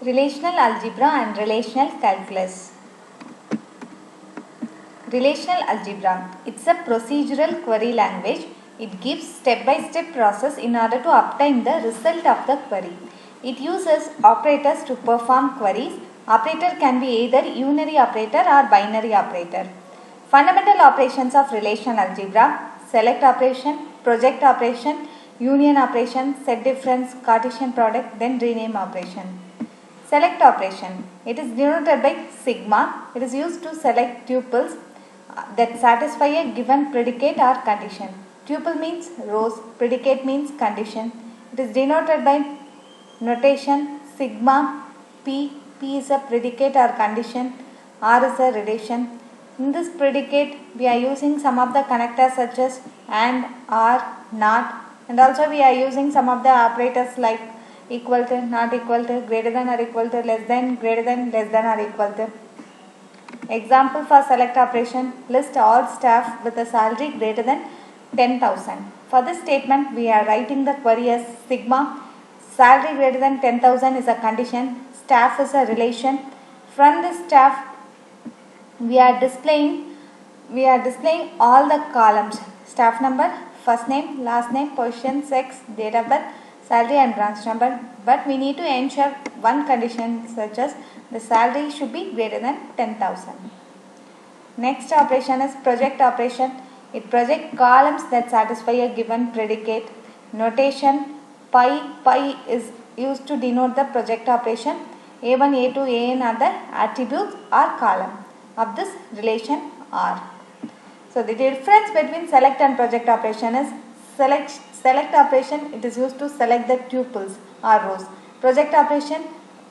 Relational algebra and relational calculus. Relational algebra. It's a procedural query language. It gives step-by-step process in order to obtain the result of the query. It uses operators to perform queries. Operator can be either unary operator or binary operator. Fundamental operations of relational algebra: select operation, project operation, union operation, set difference, Cartesian product, then rename operation. Select operation. It is denoted by sigma. It is used to select tuples that satisfy a given predicate or condition. Tuple means rows, predicate means condition. It is denoted by notation sigma p. P is a predicate or condition, R is a relation. In this predicate, we are using some of the connectors such as and, or, not, and also we are using some of the operators like equal to, not equal to, greater than or equal to, less than, greater than, less than or equal to. Example for select operation: list all staff with a salary greater than 10,000. For this statement, we are writing the query as sigma. Salary greater than 10,000 is a condition. Staff is a relation. From this staff, we are displaying all the columns: staff number, first name, last name, position, sex, date of birth, salary and branch number. But we need to ensure one condition such as the salary should be greater than 10,000. Next operation is project operation. It projects columns that satisfy a given predicate. Notation pi is used to denote the project operation. A1, A2, An are the attributes or column of this relation R. So the difference between select and project operation is select operation, it is used to select the tuples or rows. Project operation,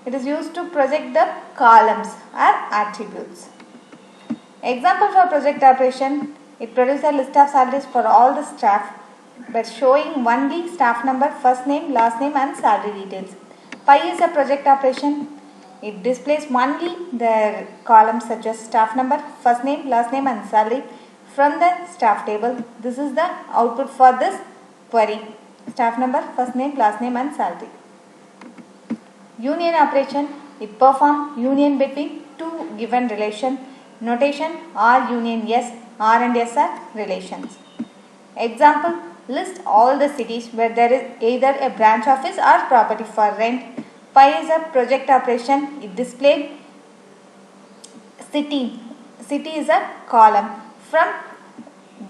it is used to project the columns or attributes. Example for project operation: it produces a list of salaries for all the staff by showing only staff number, first name, last name and salary details. Pi is a project operation. It displays only the columns such as staff number, first name, last name and salary from the staff table. This is the output for this query: staff number, first name, last name and salary. Union operation: it performs union between two given relations. Notation R union S. R and S are relations. Example: list all the cities where there is either a branch office or property for rent. Pi is a project operation. It displays city. City is a column from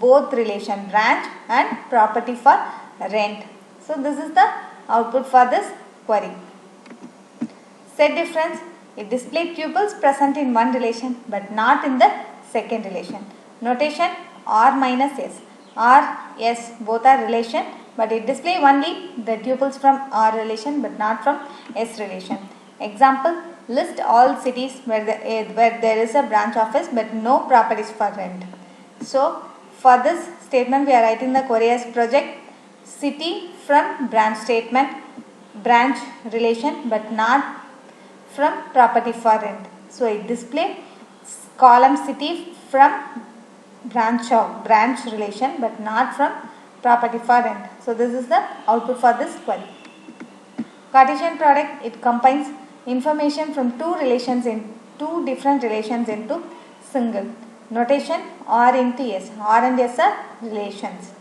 both relation branch and property for rent. So this is the output for this query. Set difference: it displays tuples present in one relation but not in the second relation. Notation R minus S. R, S both are relation, but it displays only the tuples from R relation but not from S relation. Example: list all cities where there is a branch office but no properties for rent. So for this statement, we are writing the query as project city from branch statement, branch relation but not from property for rent. So it displays column city from branch relation but not from property for rent. So this is the output for this query. Cartesian product: it combines information from two different relations into single. Notation R into S. R and S are relations.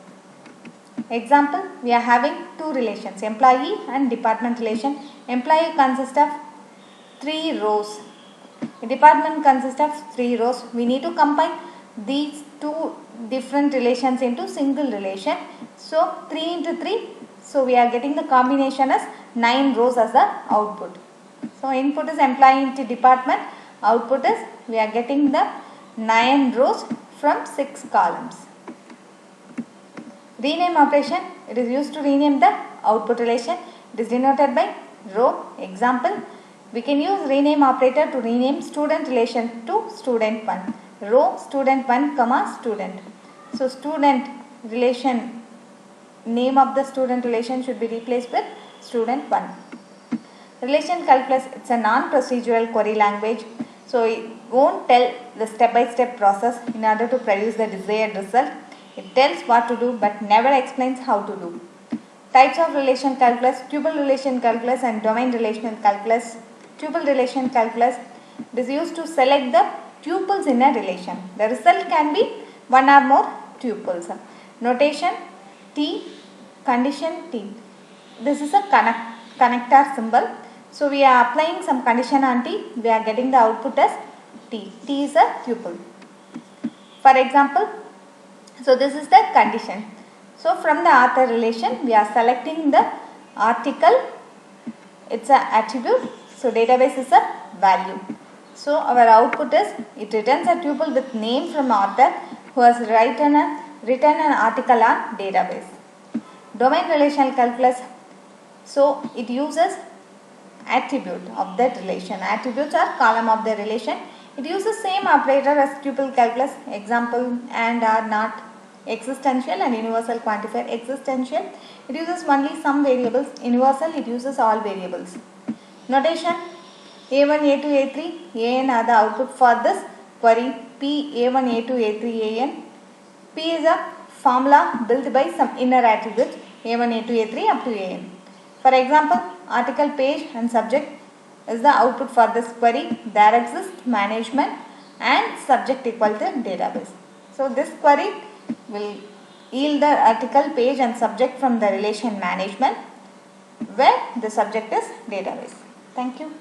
Example: we are having two relations, employee and department relation. Employee consists of 3 rows. Department consists of 3 rows. We need to combine these two different relations into single relation. So 3 into 3. So we are getting the combination as 9 rows as the output. So input is employee into department. Output is we are getting the 9 rows from 6 columns. Rename operation: it is used to rename the output relation. It is denoted by row. Example: we can use rename operator to rename student relation to student 1. Row student 1 comma student. So student relation, name of the student relation should be replaced with student 1. Relation calculus: it's a non-procedural query language. So it won't tell the step-by-step process in order to produce the desired result. It tells what to do but never explains how to do. Types of relation calculus: tuple relation calculus and domain relational calculus. tuple relation calculus. It is used to select the tuples in a relation. The result can be one or more tuples. Notation T, condition T. This is a connector symbol. So we are applying some condition on T. We are getting the output as T. T is a tuple. For example, so this is the condition. So from the author relation, we are selecting the article. It's an attribute. So database is a value. So our output is, it returns a tuple with name from author who has written an article on database. Domain relational calculus. So it uses attribute of that relation. Attributes are column of the relation. It uses same operator as tuple calculus. Example, and, are, not. Existential and universal quantifier. Existential, it uses only some variables. Universal, it uses all variables. Notation A1, A2, A3, AN are the output for this query. P, A1, A2, A3, AN. P is a formula built by some inner attributes A1, A2, A3 up to AN. For example, article, page and subject is the output for this query. There exists management and subject equal to database. So this query will yield the article, page and subject from the relation management, where the subject is database. Thank you.